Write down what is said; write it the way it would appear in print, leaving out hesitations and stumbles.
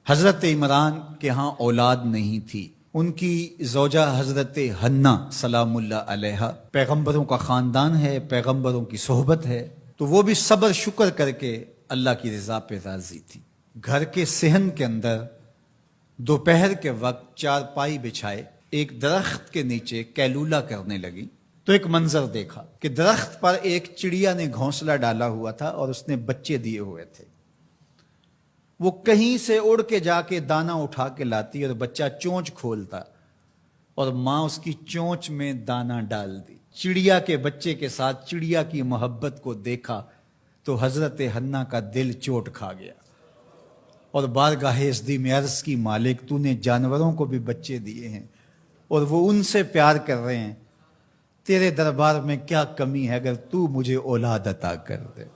हजरत इमरान के यहाँ औलाद नहीं थी। उनकी ज़ौजा हजरत हन्ना सलामुल्लाह अलैहा, पैगंबरों का खानदान है, पैगंबरों की सोहबत है, तो वो भी सब्र शुक्र करके अल्लाह की रजा पे राजी थी। घर के सेहन के अंदर दोपहर के वक्त चारपाई बिछाए एक दरख्त के नीचे कैलूला करने लगी तो एक मंजर देखा कि दरख्त पर एक चिड़िया ने घोंसला डाला हुआ था और उसने बच्चे दिए हुए थे। वो कहीं से उड़ के जाके दाना उठा के लाती और बच्चा चोंच खोलता और मां उसकी चोंच में दाना डाल दी। चिड़िया के बच्चे के साथ चिड़िया की मोहब्बत को देखा तो हजरत हन्ना का दिल चोट खा गया और बारगाहे इज़्ज़त में अर्ज की, मालिक तूने जानवरों को भी बच्चे दिए हैं और वो उनसे प्यार कर रहे हैं, तेरे दरबार में क्या कमी है अगर तू मुझे औलाद अता कर दे।